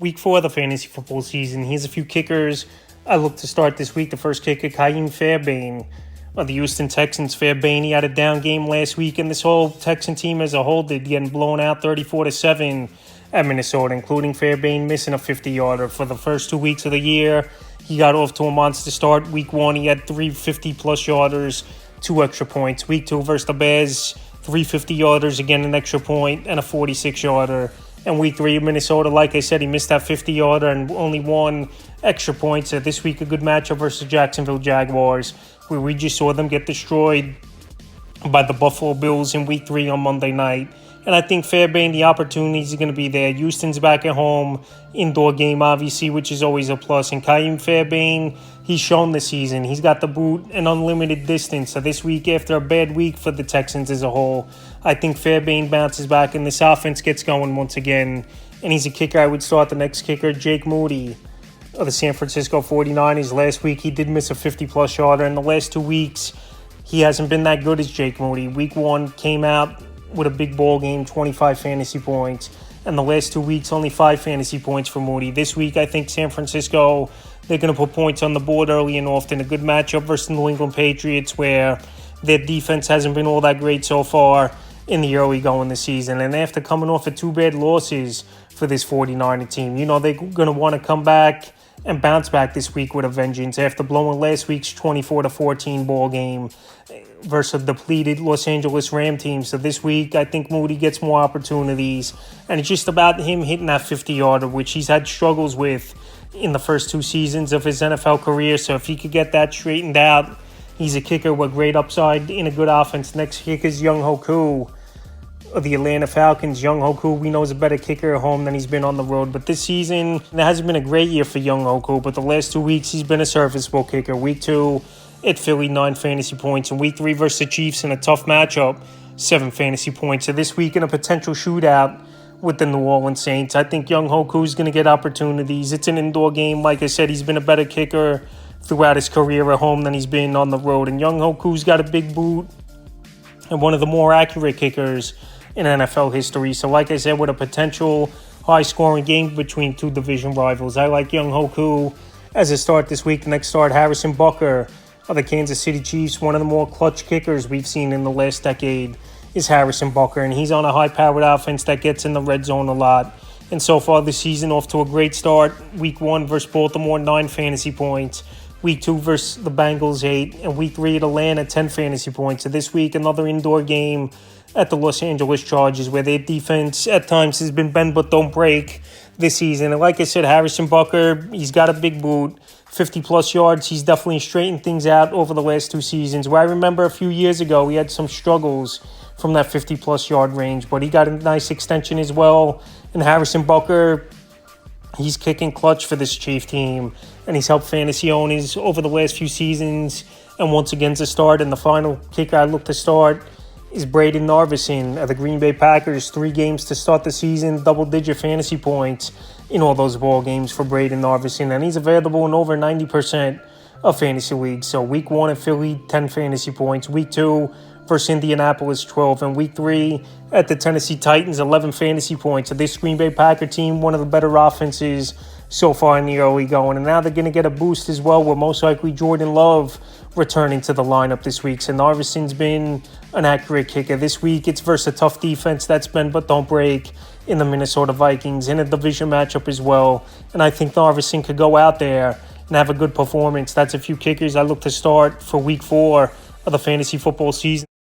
Week 4 of the fantasy football season. Here's a few kickers I look to start this week. The first kicker, Ka'im Fairbairn of the Houston Texans. Fairbairn, he had a down game last week, and this whole Texan team as a whole did, getting blown out 34-7 at Minnesota, including Fairbairn missing a 50-yarder. For the first 2 weeks of the year, he got off to a monster start. Week 1, he had 3 50-plus yarders, 2 extra points. Week 2 versus the Bears, 3 50-yarders, again an extra point, and a 46-yarder. And week 3 of Minnesota, like I said, he missed that 50-yarder and only 1 extra point. So this week, a good matchup versus Jacksonville Jaguars, where we just saw them get destroyed by the Buffalo Bills in week 3 on Monday night. And I think Fairbairn, the opportunities are going to be there. Houston's back at home, indoor game, obviously, which is always a plus. And Ka'im Fairbairn, he's shown this season. He's got the boot and unlimited distance. So this week, after a bad week for the Texans as a whole, I think Fairbairn bounces back and this offense gets going once again. And he's a kicker. I would start the next kicker, Jake Moody of the San Francisco 49ers. Last week, he did miss a 50-plus yarder. In the last 2 weeks, he hasn't been that good as Jake Moody. Week 1 came out with a big ball game, 25 fantasy points. And the last 2 weeks, only 5 fantasy points for Moody. This week, I think San Francisco, they're going to put points on the board early and often. A good matchup versus the New England Patriots, where their defense hasn't been all that great so far in the early going this season. And after coming off of 2 bad losses for this 49er team, you know, they're going to want to come back and bounce back this week with a vengeance after blowing last week's 24-14 ball game versus a depleted Los Angeles Ram team. So this week, I think Moody gets more opportunities, and it's just about him hitting that 50-yarder, which he's had struggles with in the first 2 seasons of his NFL career. So if he could get that straightened out, he's a kicker with great upside in a good offense. Next kicker is Younghoe Koo of the Atlanta Falcons. Younghoe Koo, we know, is a better kicker at home than he's been on the road. But this season, it hasn't been a great year for Younghoe Koo, but the last 2 weeks, he's been a serviceable kicker. Week 2 at Philly, 9 fantasy points. And week 3 versus the Chiefs in a tough matchup, 7 fantasy points. So this week in a potential shootout with the New Orleans Saints, I think Younghoe Koo is going to get opportunities. It's an indoor game. Like I said, he's been a better kicker throughout his career at home than he's been on the road. And Younghoe Koo's got a big boot and one of the more accurate kickers in NFL history. So like I said, with a potential high-scoring game between 2 division rivals, I like Younghoe Koo as a start this week. Next start, Harrison Butker of the Kansas City Chiefs. One of the more clutch kickers we've seen in the last decade is Harrison Butker, and he's on a high-powered offense that gets in the red zone a lot. And so far this season, off to a great start. Week 1 versus Baltimore, 9 fantasy points. Week 2 versus the Bengals, 8. And week 3 at Atlanta, 10 fantasy points. So this week, another indoor game at the Los Angeles Chargers, where their defense at times has been bend but don't break this season. And like I said, Harrison Butker, he's got a big boot, 50-plus yards. He's definitely straightened things out over the last 2 seasons, where I remember a few years ago he had some struggles from that 50-plus yard range, but he got a nice extension as well. And Harrison Butker, he's kicking clutch for this Chief team, and he's helped fantasy owners over the last few seasons. And once again, to start, and the final kicker I look to start is Brayden Narveson of the Green Bay Packers. 3 games to start the season, double-digit fantasy points in all those ball games for Brayden Narveson, and he's available in over 90% of fantasy leagues. So week 1 at Philly, 10 fantasy points. Week 2 versus Indianapolis, 12. And week 3 at the Tennessee Titans, 11 fantasy points. So this Green Bay Packer team, one of the better offenses so far in the early going. And now they're going to get a boost as well, with most likely Jordan Love returning to the lineup this week. So Narveson's been an accurate kicker. This week, it's versus a tough defense that's bend but don't break in the Minnesota Vikings, in a division matchup as well. And I think Narveson could go out there and have a good performance. That's a few kickers I look to start for week 4 of the fantasy football season.